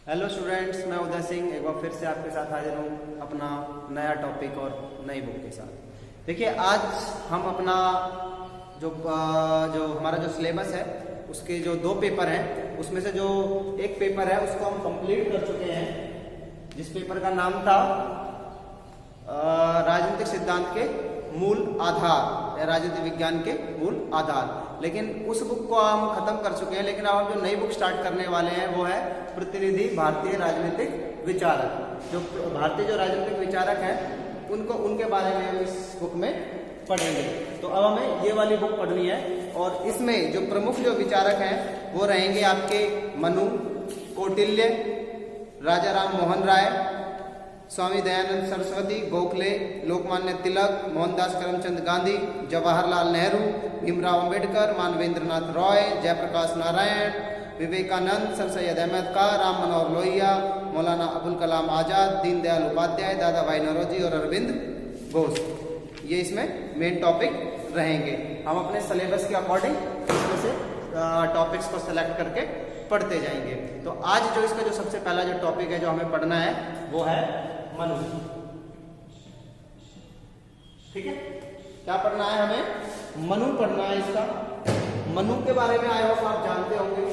Hello students, मैं उदय सिंह एक बार फिर से आपके साथ हाजिर हूँ अपना नया टॉपिक और नई बुक के साथ। देखिए, आज हम अपना जो हमारा जो सिलेबस है उसके जो 2 पेपर हैं उसमें से जो एक पेपर है उसको हम कंप्लीट कर चुके हैं, जिस पेपर का नाम था राजनीतिक सिद्धांत के मूल आधार या राजनीतिक विज्ञान के मूल आधार। लेकिन उस बुक को हम खत्म कर चुके हैं, लेकिन अब हम जो नई बुक स्टार्ट करने वाले हैं वो है प्रतिनिधि भारतीय राजनीतिक विचारक। जो भारतीय जो राजनीतिक विचारक हैं उनके बारे में हम इस बुक में पढ़ेंगे। तो अब हमें ये वाली बुक पढ़नी है और इसमें जो प्रमुख जो विचारक हैं वो रहेंगे आपके मनु, कौटिल्य, राजा राम मोहन राय, स्वामी दयानंद सरस्वती, गोखले, लोकमान्य तिलक, मोहनदास करमचंद गांधी, जवाहरलाल नेहरू, भीमराव अंबेडकर, मानवेंद्रनाथ रॉय, जयप्रकाश नारायण, विवेकानंद, सर सैयद अहमद खां, राम मनोहर लोहिया, मौलाना अबुल कलाम आजाद, दीनदयाल उपाध्याय, दादा भाई नौरोजी और अरविंद घोष। ये इसमें मेन टॉपिक रहेंगे। हम अपने सिलेबस के अकॉर्डिंग इसमें से टॉपिक्स को सेलेक्ट करके पढ़ते जाएंगे। तो आज जो इसका जो सबसे पहला जो टॉपिक है जो हमें पढ़ना है वो है मनु। ठीक है, क्या पढ़ना है हमें? मनु पढ़ना है। इसका मनु के बारे में आई होप आप जानते होंगे।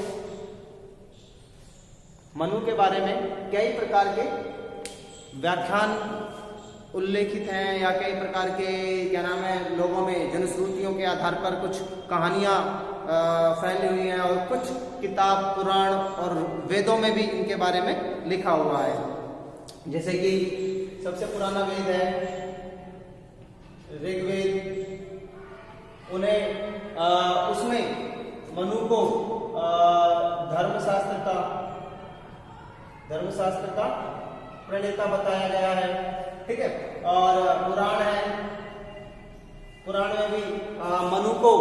मनु के बारे में कई प्रकार के व्याख्यान उल्लेखित हैं या कई प्रकार के क्या नाम है लोगों में जनश्रुतियों के आधार पर कुछ कहानियां फैली हुई हैं और कुछ किताब, पुराण और वेदों में भी इनके बारे में लिखा हुआ है। जैसे कि सबसे पुराना वेद है ऋग्वेद। उन्हें उसमें मनु को धर्मशास्त्र का प्रणेता बताया गया है। ठीक है, और पुराण है, पुराण में भी मनु को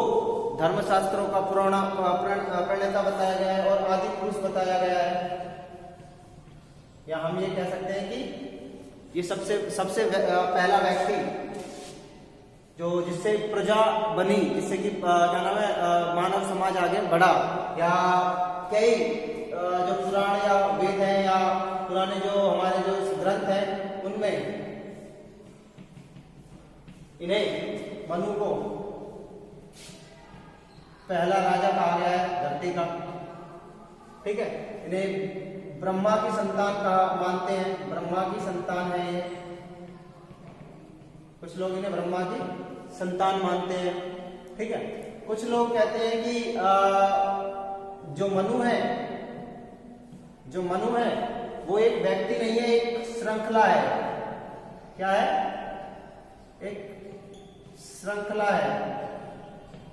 धर्मशास्त्रों का प्रणेता बताया गया है और आदि पुरुष बताया गया है। या हम ये कह सकते हैं कि ये सबसे पहला व्यक्ति जो जिससे प्रजा बनी, जिससे कि क्या नाम है मानव समाज आगे बढ़ा। या कई जो पुराण या वेद हैं या पुराने जो हमारे जो ग्रंथ हैं उनमें इन्हें मनु को पहला राजा कहा गया है धरती का। ठीक है, इन्हें ब्रह्मा की संतान का मानते हैं, ब्रह्मा की संतान है ये। कुछ लोग इन्हें ब्रह्मा की संतान मानते हैं। ठीक है, कुछ लोग कहते हैं कि जो मनु है वो एक व्यक्ति नहीं है, एक श्रृंखला है। क्या है? एक श्रृंखला है।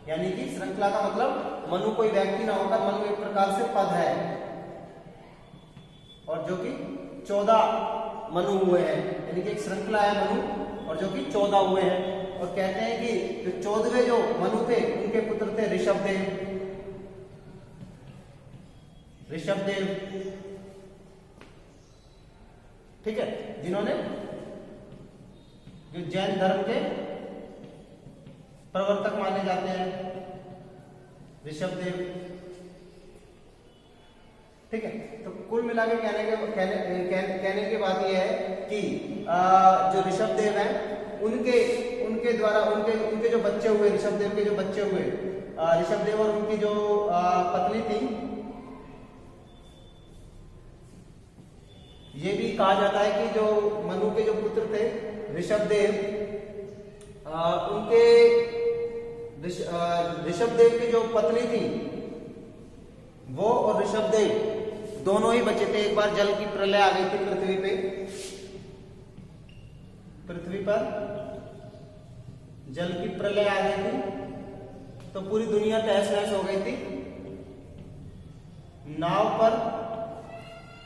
यानी कि श्रृंखला का मतलब मनु कोई व्यक्ति ना होकर मनु एक प्रकार से पद है और जो कि 14 मनु हुए हैं। यानी कि एक श्रृंखला है मनु और जो कि 14 हुए हैं। और कहते हैं कि जो 14वें जो मनु थे उनके पुत्र थे ऋषभदेव। ठीक है, जिन्होंने जो जैन धर्म के प्रवर्तक माने जाते हैं ऋषभदेव। ठीक है, तो कुल मिला के कहने की बात यह है कि जो ऋषभदेव हैं उनके द्वारा उनके जो बच्चे हुए, ऋषभदेव के जो बच्चे हुए, ऋषभदेव और उनकी जो पत्नी थी, ये भी कहा जाता है कि जो मनु के जो पुत्र थे ऋषभदेव, उनके ऋषभदेव की जो पत्नी थी वो और ऋषभदेव दोनों ही बचे थे। एक बार जल की प्रलय आ गई थी पृथ्वी पर जल की प्रलय आ गई थी तो पूरी दुनिया तहस नहस हो गई थी। नाव पर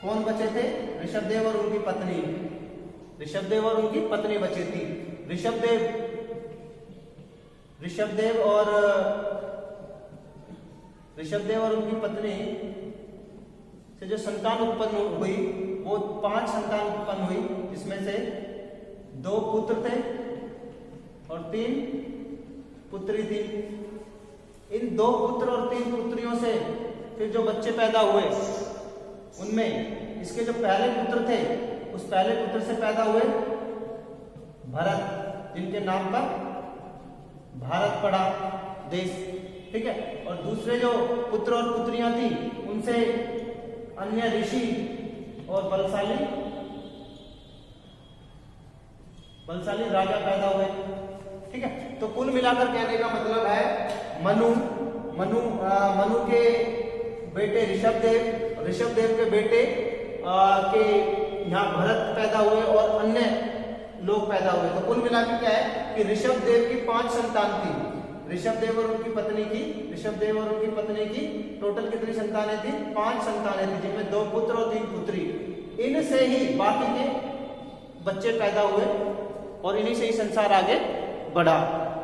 कौन बचे थे? ऋषभदेव और उनकी पत्नी बची थी। ऋषभदेव और उनकी पत्नी से जो संतान उत्पन्न हुई वो 5 संतान उत्पन्न हुई, जिसमें से 2 पुत्र थे और 3 पुत्री थी। इन 2 पुत्र और 3 पुत्रियों से फिर जो बच्चे पैदा हुए उनमें इसके जो पहले पुत्र थे, उस पहले पुत्र से पैदा हुए भरत, जिनके नाम पर भारत पड़ा देश, ठीक है। और दूसरे जो पुत्र और पुत्रियां थी, उनसे अन्य ऋषि और बलशाली राजा पैदा हुए, ठीक है। तो कुल मिलाकर कहने का मतलब है मनु के बेटे ऋषभदेव के बेटे के यहाँ भरत पैदा हुए और अन्य लोग पैदा हुए। तो कुल मिलाकर क्या है कि ऋषभदेव की 5 संतान थी। ऋषभदेव और उनकी पत्नी की टोटल कितनी संतानें थी? 5 संतानें थी, जिनमें 2 पुत्र और 3 पुत्री। इनसे ही बाकी के बच्चे पैदा हुए और इन्हीं से ही संसार आगे बढ़ा।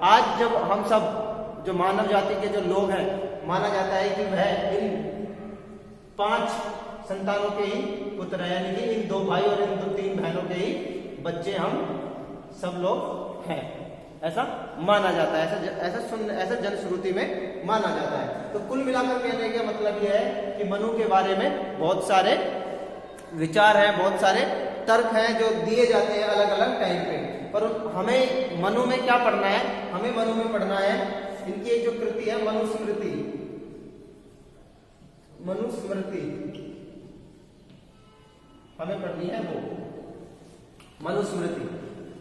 आज जब हम सब जो मानव जाति के जो लोग हैं, माना जाता है कि वह इन 5 संतानों के ही पुत्र है, यानी कि इन 2 भाई और इन 3 बहनों के ही बच्चे हम सब लोग हैं, ऐसा माना जाता है, ऐसा जनश्रुति में माना जाता है। तो कुल मिलाकर कहने का मतलब यह है कि मनु के बारे में बहुत सारे विचार हैं, बहुत सारे तर्क हैं जो दिए जाते हैं अलग अलग टाइम पे। पर हमें मनु में क्या पढ़ना है? हमें मनु में पढ़ना है इनकी एक जो कृति है मनुस्मृति। हमें पढ़नी है वो मनुस्मृति।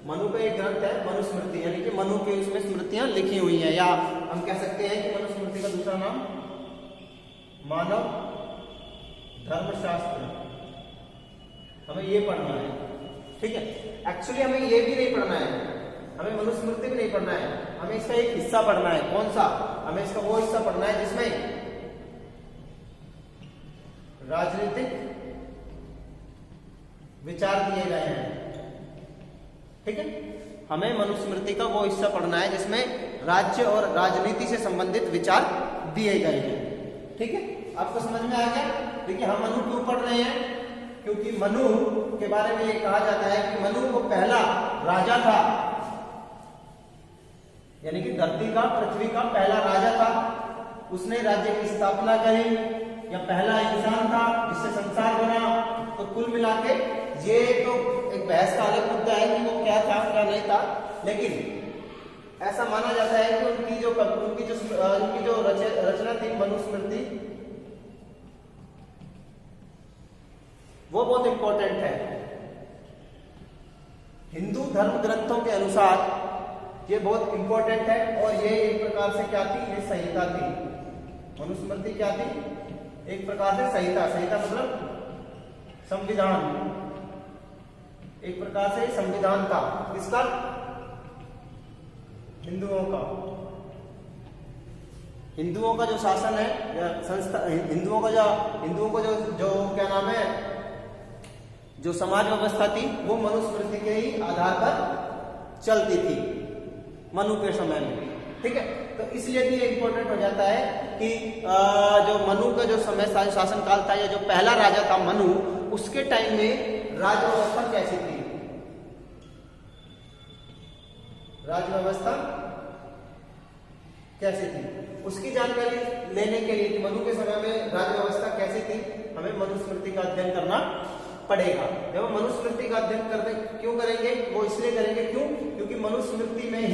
मनु का एक ग्रंथ है मनुस्मृति, यानी कि मनु के उसमें स्मृतियां लिखी हुई हैं, या हम कह सकते हैं कि मनुस्मृति का दूसरा नाम मानव धर्मशास्त्र। हमें ये पढ़ना है, ठीक है। एक्चुअली हमें ये भी नहीं पढ़ना है, हमें मनुस्मृति भी नहीं पढ़ना है, हमें इसका एक हिस्सा पढ़ना है। कौन सा? हमें इसका वो हिस्सा पढ़ना है जिसमें राजनीतिक विचार दिए गए हैं, ठीक है। हमें मनुस्मृति का वो हिस्सा पढ़ना है जिसमें राज्य और राजनीति से संबंधित विचार दिए गए हैं, ठीक है। आपको समझ में आ गया? देखिए हम मनु क्यों पढ़ रहे हैं? क्योंकि मनु के बारे में ये कहा जाता है कि मनु को पहला राजा था, यानी कि धरती का, पृथ्वी का पहला राजा था। उसने राज्य की स्थापना करी, या पहला इंसान था जिससे संसार बना। तो कुल मिला के ये तो एक बहस का अलग मुद्दा है कि वो क्या था क्या नहीं था, लेकिन ऐसा माना जाता है कि उनकी जो रचना थी मनुस्मृति, वो बहुत इंपॉर्टेंट है। हिंदू धर्म ग्रंथों के अनुसार ये बहुत इंपॉर्टेंट है और ये एक प्रकार से क्या थी? ये संहिता थी। मनुस्मृति क्या थी? एक प्रकार से संहिता मतलब संविधान, एक प्रकार से संविधान था। किसका? हिंदुओं का जो शासन है या संस्था, हिंदुओं को जो क्या नाम है, जो समाज व्यवस्था थी, वो मनुस्मृति के ही आधार पर चलती थी मनु के समय में, ठीक है। तो इसलिए भी ये इंपॉर्टेंट हो जाता है कि जो मनु का जो समय शासन काल था, या जो पहला राजा था मनु, उसके टाइम में राज्य व्यवस्था कैसी थी? राज्य व्यवस्था कैसी थी उसकी जानकारी लेने के लिए कि मनु के समय में राज्य व्यवस्था कैसी थी, हमें मनुस्मृति का अध्ययन करना पड़ेगा। जब मनुस्मृति का अध्ययन क्यों करेंगे? वो इसलिए करेंगे क्योंकि मनुस्मृति में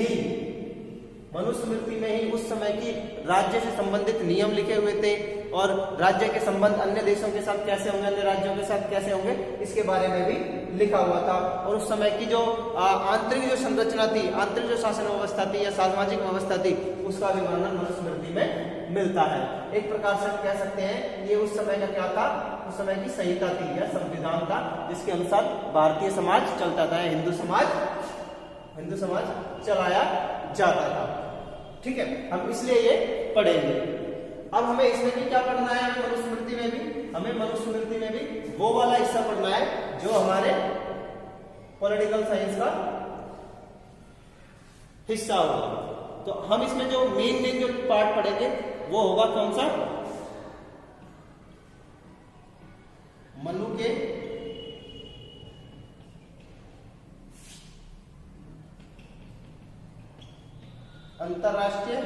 ही उस समय की राज्य से संबंधित नियम लिखे हुए थे, और राज्य के संबंध अन्य देशों के साथ कैसे होंगे, अन्य राज्यों के साथ कैसे होंगे, इसके बारे में भी लिखा हुआ था। और उस समय की जो आंतरिक जो संरचना थी, आंतरिक जो शासन व्यवस्था थी या सामाजिक व्यवस्था थी, उसका भी वर्णन मनुस्मृति में मिलता है। एक प्रकार से हम कह सकते हैं ये उस समय का क्या था? उस समय की संहिता थी या संविधान था, जिसके अनुसार भारतीय समाज चलता था, हिंदू समाज चलाया जाता था, ठीक है। हम इसलिए ये पढ़ेंगे। अब हमें इसमें भी क्या पढ़ना है? मनुस्मृति में भी वो वाला हिस्सा पढ़ना है जो हमारे पॉलिटिकल साइंस का हिस्सा होगा। तो हम इसमें जो मेन जो पार्ट पढ़ेंगे वो होगा कौन सा? मनु के अंतरराष्ट्रीय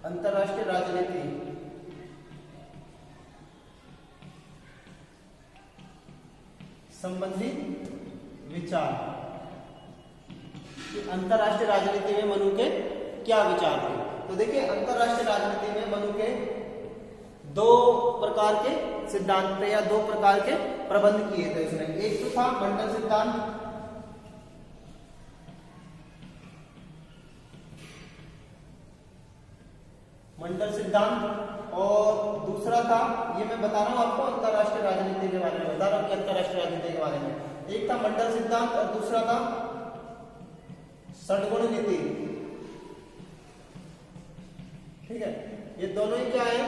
अंतरराष्ट्रीय राजनीति संबंधी विचार। अंतरराष्ट्रीय राजनीति में मनु के क्या विचार थे? तो देखिए, अंतरराष्ट्रीय राजनीति में मनु के दो प्रकार के सिद्धांत थे या दो प्रकार के प्रबंध किए थे उसने। एक तो था मंडल सिद्धांत, मंडल सिद्धांत, और दूसरा था, ये मैं बता रहा हूं आपको अंतरराष्ट्रीय राजनीति के बारे में बता रहा हूं कि अंतरराष्ट्रीय राजनीति के बारे में एक था मंडल सिद्धांत और दूसरा था षड्गुण नीति। ठीक है, ये दोनों ही क्या है?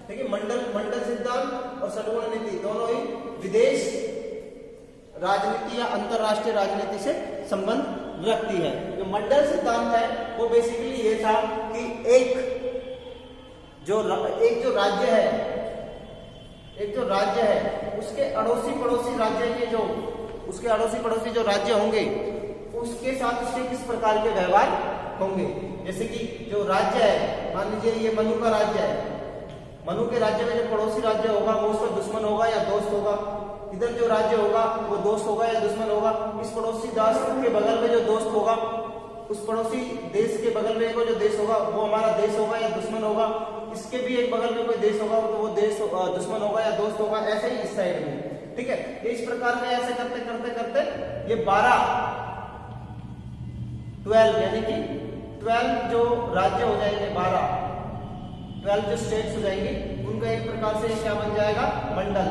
देखिए, मंडल सिद्धांत और षड्गुण नीति दोनों ही विदेश राजनीति या अंतरराष्ट्रीय राजनीति से संबंध रखती है। जो मंडल सिद्धांत है वो बेसिकली ये था कि एक जो राज्य है उसके अड़ोसी पड़ोसी राज्य के उसके अड़ोसी पड़ोसी जो राज्य होंगे उसके साथ उसके किस प्रकार के व्यवहार होंगे। जैसे कि जो राज्य है, मान लीजिए ये मनु का राज्य है, मनु के राज्य में जो पड़ोसी राज्य होगा वो उसका दुश्मन होगा या दोस्त होगा। इधर जो राज्य होगा वो दोस्त होगा या दुश्मन होगा। इस पड़ोसी देश के बगल में जो दोस्त होगा, उस पड़ोसी देश के बगल में जो देश होगा वो हमारा देश होगा या दुश्मन होगा। इसके भी एक बगल में कोई देश होगा तो वो देश दुश्मन होगा या दोस्त होगा। ऐसे ही इस साइड में। ठीक है, इस प्रकार में ऐसे करते करते करते ये 12 यानी कि 12 जो राज्य हो जाएंगे, 12 जो स्टेट्स हो जाएंगी, उनका एक प्रकार से क्या बन जाएगा? मंडल।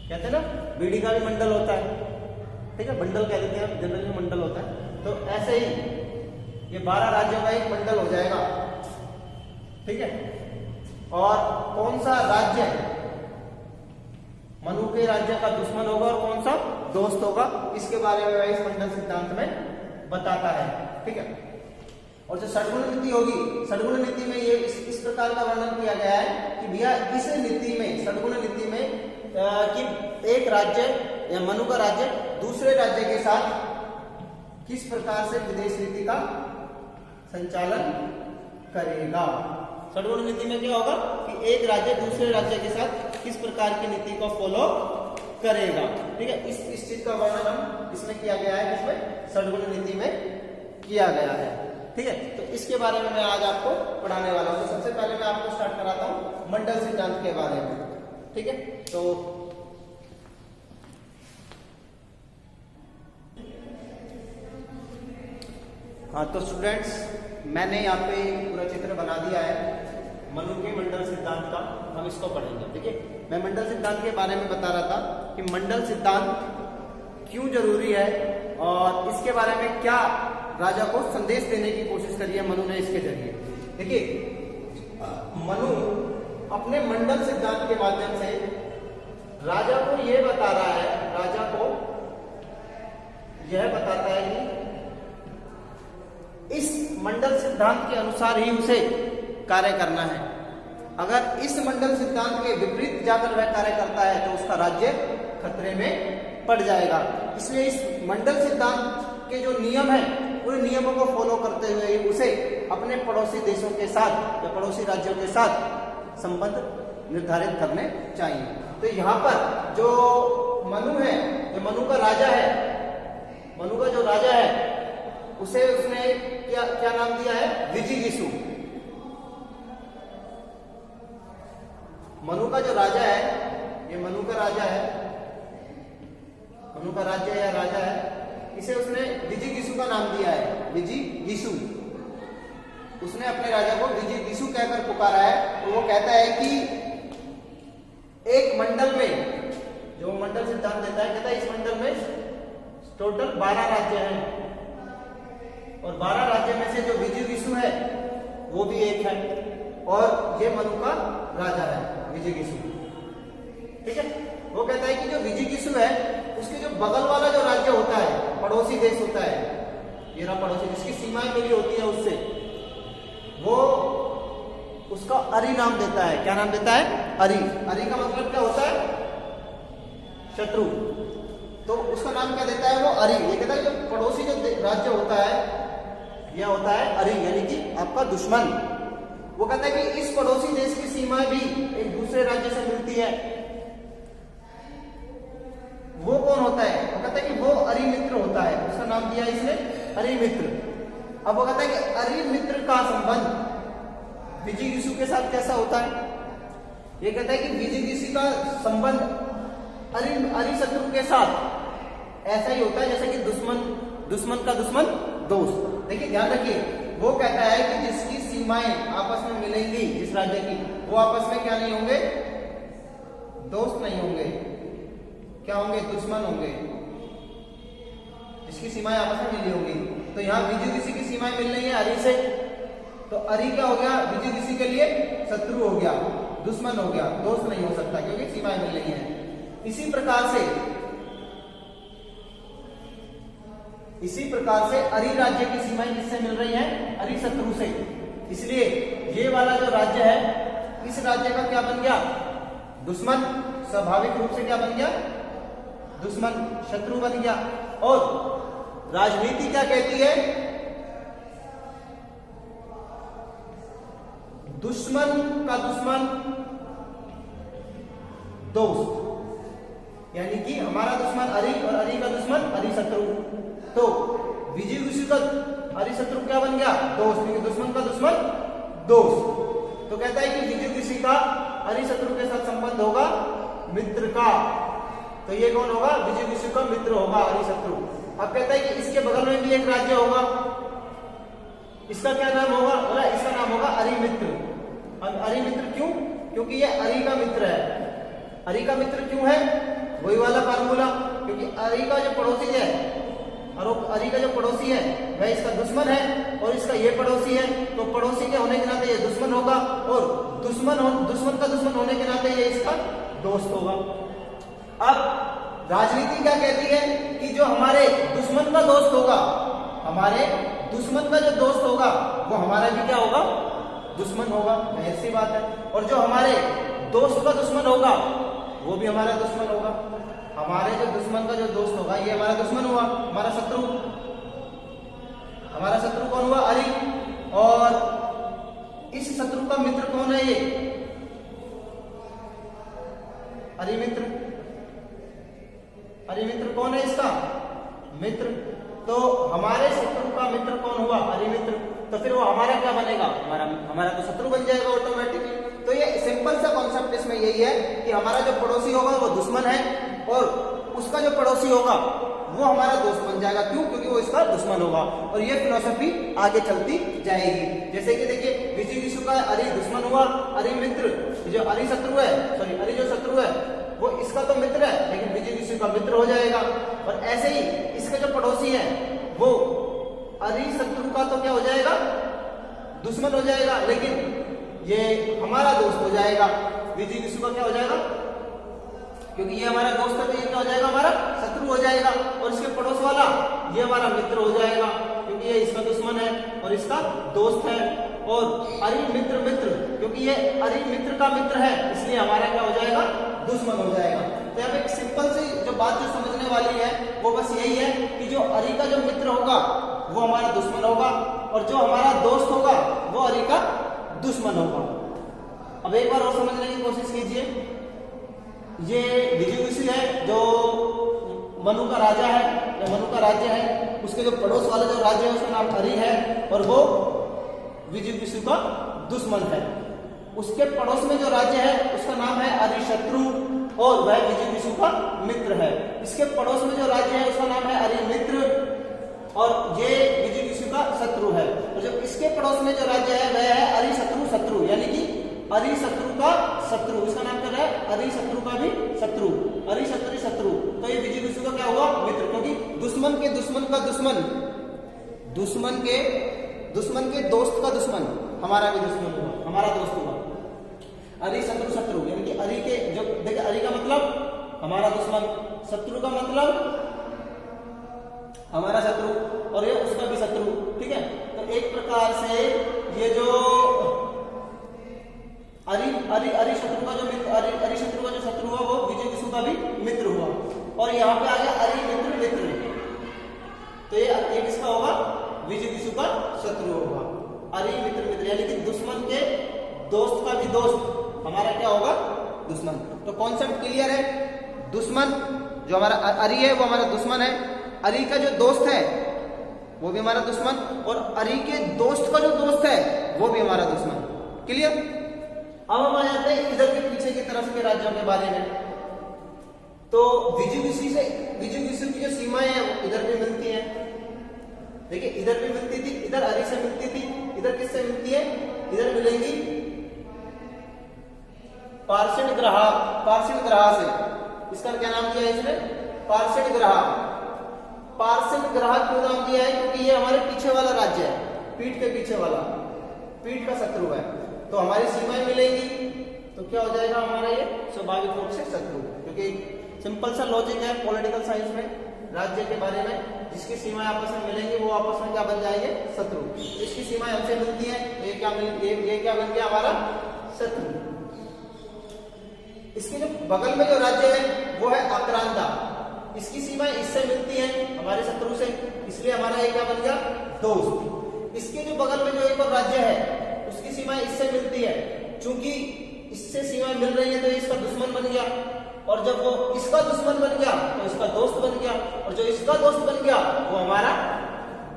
कहते हैं ना, बीड़ी का भी मंडल होता है। ठीक है, बंडल कह देते हैं, जनरली मंडल होता है। तो ऐसे ही ये 12 राज्यों का एक मंडल हो जाएगा। ठीक है, और कौन सा राज्य मनु के राज्य का दुश्मन होगा और कौन सा दोस्त होगा, इसके बारे में इस मंडल सिद्धांत में बताता है। ठीक है, और जो षड्गुण नीति होगी, षड्गुण नीति में ये इस प्रकार का वर्णन किया गया है कि भैया इस नीति में, षड्गुण नीति में कि एक राज्य या मनु का राज्य दूसरे राज्य के साथ किस प्रकार से विदेश नीति का संचालन करेगा। षड्गुण नीति में क्या होगा कि एक राज्य दूसरे राज्य के साथ किस प्रकार की नीति को फॉलो करेगा। ठीक है, इस चीज का वर्णन हम इसमें किया गया है, इसमें षड्गुण नीति में किया गया है। ठीक है, तो इसके बारे में मैं आज आपको पढ़ाने वाला हूं। तो सबसे पहले मैं आपको स्टार्ट कराता हूं मंडल सिद्धांत के बारे में। ठीक है, तो हाँ, तो स्टूडेंट्स, मैंने यहाँ पे पूरा चित्र बना दिया है मनु के मंडल सिद्धांत का। हम इसको पढ़ेंगे। देखिए, मैं मंडल सिद्धांत के बारे में बता रहा था कि मंडल सिद्धांत क्यों जरूरी है और इसके बारे में क्या राजा को संदेश देने की कोशिश करी है मनु ने इसके जरिए। देखिए, मनु अपने मंडल सिद्धांत के माध्यम से राजा को यह बता रहा है, राजा को यह बताता है कि इस मंडल सिद्धांत के अनुसार ही उसे कार्य करना है। अगर इस मंडल सिद्धांत के विपरीत जाकर वह कार्य करता है तो उसका राज्य खतरे में पड़ जाएगा। इसलिए इस मंडल सिद्धांत के जो नियम है उन नियमों को फॉलो करते हुए उसे अपने पड़ोसी देशों के साथ या पड़ोसी राज्यों के साथ संबंध निर्धारित करने चाहिए। तो यहाँ पर जो मनु है, जो मनु का राजा है, मनु का जो राजा है उसे उसने क्या नाम दिया है? विजिगीषु। मनु का जो राजा है, ये मनु का राजा है, मनु का राज्य या राजा है, इसे उसने विजिगीषु का नाम दिया है, विजिगीषु। उसने अपने राजा को विजिगीषु कहकर पुकारा है। तो वो कहता है कि एक मंडल में, जो मंडल सिद्धांत देता है, कहता है इस मंडल में टोटल 12 राज्य हैं और 12 राज्य में से जो विजिगीषु है वो भी एक है और ये मनु का राजा है, विजिगीषु। ठीक है, वो कहता है कि जो विजिगीषु है उसके जो बगल वाला जो राज्य होता है, पड़ोसी देश होता है, ये रहा पड़ोसी, जिसकी सीमाएं मिली होती है उससे, वो उसका अरि नाम देता है। क्या नाम देता है? अरि। अरि का मतलब क्या होता है? शत्रु। तो उसका नाम क्या देता है? वो अरि। ये कहता है जो पड़ोसी जो राज्य होता है यह होता है अरि, यानी कि आपका दुश्मन। वो कहता है कि इस पड़ोसी देश की सीमाएं भी एक दूसरे राज्य से मिलती है। वो कौन होता है? वो कहता है कि वो अरिमित्र होता है, उसका नाम दिया इसने अरिमित्र। अब वो कहता है कि अरिमित्र का संबंध विजिगीषु के साथ कैसा होता है? ये कहता है कि विजिगीषु का संबंध अरिशत्रु के साथ ऐसा ही होता है जैसे कि दुश्मन का दुश्मन दोस्त। देखिए ध्यान रखिए, वो कहता है कि जिसकी सीमाएं आपस में मिलेंगी, जिस राज्य की, वो आपस में क्या नहीं होंगे? दोस्त नहीं होंगे। क्या होंगे? दुश्मन होंगे। जिसकी सीमाएं आपस में मिली होंगी। तो यहाँ विजिगीषु की सीमाएं मिल रही है अरि से, तो अरि क्या हो गया? विजिगीषु के लिए शत्रु हो गया, दुश्मन हो गया, दोस्त नहीं हो सकता क्योंकि सीमाएं मिल रही है। इसी प्रकार से अरि राज्य की सीमाएं किससे मिल रही हैं? अरिशत्रु से। इसलिए ये वाला जो राज्य है, इस राज्य का क्या बन गया? दुश्मन। स्वाभाविक रूप से क्या बन गया? दुश्मन, शत्रु बन गया। और राजनीति क्या कहती है? दुश्मन का दुश्मन दोस्त, यानी कि हमारा दुश्मन अरि और अरि का दुश्मन अरिशत्रु। तो विजिगीषु का अरिशत्रु क्या बन गया? दोस्त, क्योंकि दुश्मन का दुश्मन दोस्त। तो कहता है कि विजिगीषु का अरिशत्रु के साथ संबंध होगा मित्र का। तो ये कौन होगा? विजिगीषु का मित्र होगा अरिशत्रु। अब कहता है कि इसके बगल में भी एक राज्य होगा, इसका क्या नाम होगा? बोला इसका नाम होगा अरिमित्र। अरिमित्र क्यों? क्योंकि ये अरि का मित्र है। अरि का मित्र क्यों है? वही वाला फार्मूला, क्योंकि अरि का जो पड़ोसी है, और अरि का जो पड़ोसी है वह इसका दुश्मन है और इसका ये पड़ोसी है, तो पड़ोसी के होने के नाते ये दुश्मन होगा, और दुश्मन का दुश्मन होने के नाते ये इसका दोस्त होगा। अब राजनीति क्या कहती है कि जो हमारे दुश्मन का दोस्त होगा, हमारे दुश्मन का जो दोस्त होगा वो हमारा भी क्या होगा? दुश्मन होगा। ऐसी बात है। और जो हमारे दोस्त का दुश्मन होगा वो भी हमारा दुश्मन होगा। हमारे जो दुश्मन का जो दोस्त होगा ये हमारा दुश्मन हुआ, हमारा शत्रु। हमारा शत्रु कौन हुआ? अरि। और इस शत्रु का मित्र कौन है? ये अरिमित्र। अरिमित्र कौन है? इसका मित्र। तो हमारे शत्रु का मित्र कौन हुआ? अरिमित्र। तो फिर वो हमारा क्या बनेगा? हमारा तो शत्रु बन जाएगा ऑटोमेटिकली। तो ये सिंपल सा कॉन्सेप्ट इसमें यही है कि हमारा जो पड़ोसी होगा वो दुश्मन है, और उसका जो पड़ोसी होगा वो हमारा दोस्त बन जाएगा। क्यों? क्योंकि वो इसका दुश्मन होगा। और ये फिलॉसफी आगे चलती जाएगी। जैसे कि देखिए, विजिगीषु का अरि दुश्मन हुआ, अरि मित्र, जो अरि शत्रु है, सॉरी अरि जो शत्रु है वो इसका तो मित्र है, लेकिन विजिगीषु का मित्र हो जाएगा। और ऐसे ही इसके जो पड़ोसी है वो अरिशत्रु का तो क्या हो जाएगा? दुश्मन हो जाएगा, लेकिन ये हमारा दोस्त हो जाएगा। विजिगीषु का क्या हो जाएगा? क्योंकि ये हमारा दोस्त है तो ये क्या हो जाएगा? हमारा शत्रु हो जाएगा। और इसके पड़ोस वाला ये हमारा मित्र हो जाएगा, क्योंकि ये इसका दुश्मन है और इसका दोस्त है। और अरि मित्र मित्र, क्योंकि ये अरि मित्र का मित्र है, इसलिए हमारा क्या हो जाएगा? दुश्मन हो जाएगा। तो यहाँ पे एक सिंपल सी जो बात जो समझने वाली है वो बस यही है कि जो अरि का जो मित्र होगा वो हमारा दुश्मन होगा, और जो हमारा दोस्त होगा वो अरि का दुश्मन होगा। अब एक बार और समझने की कोशिश कीजिए। ये विजिगीषु है जो मनु का राजा है, या मनु का राज्य है, उसके जो पड़ोस वाला जो राज्य है उसका नाम अरि है, और वो विजिगीषु का दुश्मन है। उसके पड़ोस में जो राज्य है उसका नाम है अरिशत्रु, और वह विजिगीषु का मित्र है। इसके पड़ोस में जो राज्य है उसका नाम है अरिमित्र, और ये विजिगीषु का शत्रु है। और जो इसके पड़ोस में जो राज्य है वह है अरिशत्रु शत्रु, यानी कि अरिशत्रु का शत्रु। इसका नाम क्या है? अरिशत्रु का भी शत्रु, अरिशत्रु शत्रु। तो ये विजिगीषु का क्या हुआ? मित्र, क्योंकि दुश्मन के दुश्मन का दुश्मन, दुश्मन के दोस्त का दुश्मन हमारा भी दुश्मन हुआ, हमारा दोस्त हुआ। अरिशत्रु शत्रु, यानी कि अरि के जो देखिए, अरि का मतलब हमारा दुश्मन, शत्रु का मतलब हमारा शत्रु, और ये उसका भी शत्रु। ठीक है। तो एक प्रकार से ये जो अरिशत्रु का जो मित्र, अरिशत्रु का जो शत्रु हुआ वो विजिगीषु का भी मित्र हुआ। और यहाँ पे आ गया अरिमित्र मित्र, तो ये किसका होगा? विजिगीषु का शत्रु होगा। अरिमित्र मित्र, यानी कि दुश्मन के दोस्त का भी दोस्त हमारा क्या होगा, दुश्मन। तो कॉन्सेप्ट क्लियर है। दुश्मन जो हमारा अरी है वो हमारा दुश्मन है, अरी का जो दोस्त है वो भी हमारा दुश्मन, और अरी के दोस्त का जो दोस्त है वो भी हमारा दुश्मन। क्लियर। अब हम आ जाते हैं इधर के पीछे की तरफ के राज्यों के बारे में। तो विजुगिसु की जो सीमाएं हैं वो इधर भी मिलती हैं। देखिए इधर भी मिलती थी, इधर अरी से मिलती थी, इधर किससे मिलती है, इधर मिलेंगी पार्षद ग्रहा से। इसका क्या नाम दिया है इसने, पार्षद ग्रहा। पार्षद ग्रहा क्यों नाम दिया है, क्योंकि ये हमारे पीछे वाला राज्य है, पीठ के पीछे वाला, पीठ का शत्रु है। तो हमारी सीमाएं मिलेंगी तो क्या हो जाएगा हमारा ये स्वाभाविक रूप से शत्रु, क्योंकि सिंपल सा लॉजिक है पॉलिटिकल साइंस में, राज्य के बारे में जिसकी सीमाएं आपस में मिलेंगी वो आपस में क्या बन जाएंगे, शत्रु। इसकी सीमाएं हमसे मिलती हैं, ये क्या बन गया हमारा शत्रु। इसके जो बगल में जो राज्य है वो है आक्रांता, इसकी सीमाएं इससे मिलती हैं हमारे शत्रु से, इसलिए हमारा ये क्या बन गया, दोस्त। इसके जो बगल में जो एक और राज्य है उसकी सीमाएं इससे मिलती है, चूंकि इससे सीमाएं मिल रही है तो इसका दुश्मन बन गया, और जब वो इसका दुश्मन बन गया तो इसका दोस्त बन गया, और जो इसका दोस्त बन गया वो हमारा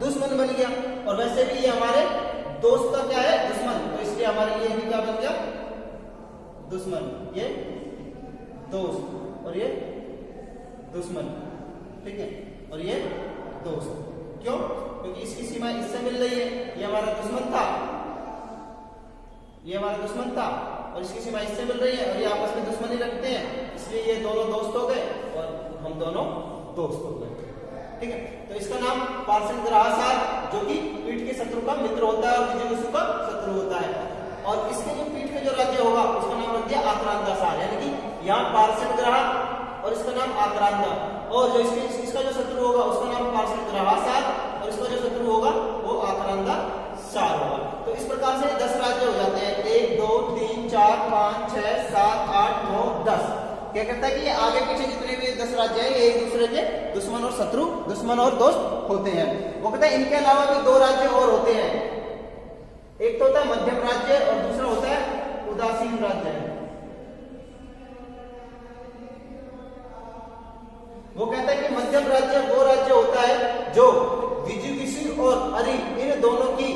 दुश्मन बन गया। और वैसे भी ये हमारे दोस्त का क्या है, दुश्मन, तो इसलिए हमारे लिए भी क्या बन गया, दुश्मन। ये दोस्त और ये दुश्मन, ठीक है, और ये दोस्त। क्यों, क्योंकि इसकी सीमा इससे मिल रही है, ये हमारा दुश्मन था, ये हमारा दुश्मन था, और इसकी सीमा इससे मिल रही है, और ये आपस में दुश्मनी रखते हैं, इसलिए ये दोनों दोस्त हो गए और हम दोनों दोस्त हो गए। ठीक है, तो इसका नाम पार्षद ग्रहा, जो कि पीठ के शत्रु का मित्र होता है और विजुगिसु का शत्रु होता है। और इसके जो पीठ के जो राज्य होगा उसका नाम रख दिया आक्रांता, यानी कि यहाँ पार्षद ग्रहा और इसका नाम आक्रांता, और जो इसका जो शत्रु होगा उसका नाम पार्षद ग्रहा और इसका जो शत्रु होगा वो आक्रांता होगा। तो इस प्रकार से 10 राज्य हो जाते हैं, 1 2 3 4 5 6 7 8 9 10। क्या कहता है कि ये आगे पीछे जितने भी 10 राज्य हैं ये एक दूसरे के दुश्मन और शत्रु, दुश्मन और दोस्त होते हैं। वो कहता है इनके अलावा भी 2 राज्य और होते हैं, एक तो होता है मध्यम राज्य और दूसरा होता है उदासीन राज्य। वो कहता है कि मध्यम राज्य वो राज्य होता है जो विजुगिसु और अरी इन दोनों की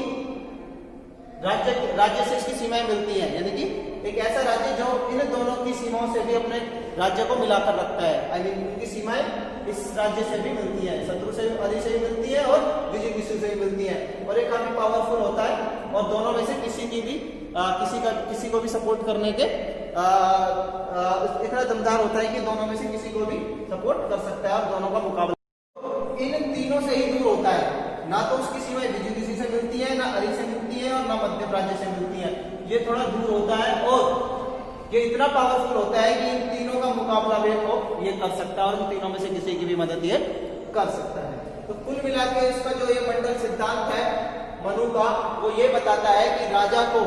राज्य से इसकी सीमाएं मिलती हैं, यानी कि एक ऐसा राज्य जो इन दोनों की सीमाओं से भी अपने राज्य को मिलाकर रखता है। आई मीन उनकी सीमाएं इस राज्य से भी मिलती हैं, शत्रु से अरी से भी मिलती है और विजुगिसु से भी मिलती है, और ये काफी पावरफुल होता है, और दोनों में से किसी की भी किसी को भी सपोर्ट करने के इतना दमदार होता है कि दोनों में से किसी को भी सपोर्ट कर सकता है और दोनों का मुकाबला इन तीनों से ही दूर होता है। ना तो उसकी सीमाएं विजुगिसु से मिलती है, ना अरी से मिलती है, और ना मध्यम राज्य से मिलती है। ये थोड़ा दूर होता है और ये इतना पावरफुल होता है कि इन तीनों का मुकाबला भी ये कर सकता है और इन तीनों में से किसी की भी मदद ये कर सकता है। तो कुल मिला के इसका जो ये मंडल सिद्धांत है मनु का, वो ये बताता है कि राजा को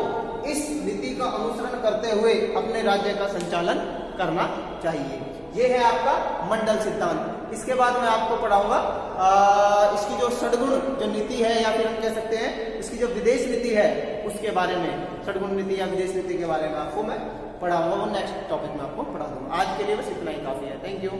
इस नीति का अनुसरण करते हुए अपने राज्य का संचालन करना चाहिए। ये है आपका मंडल सिद्धांत। इसके बाद मैं आपको पढ़ाऊंगा इसकी जो षड्गुण जो नीति है, या फिर हम कह सकते हैं इसकी जो विदेश नीति है उसके बारे में, षड्गुण नीति या विदेश नीति के बारे में आपको मैं पढ़ाऊंगा। वो नेक्स्ट टॉपिक में आपको पढ़ा दूंगा। आज के लिए बस इतना ही काफी है। Thank you.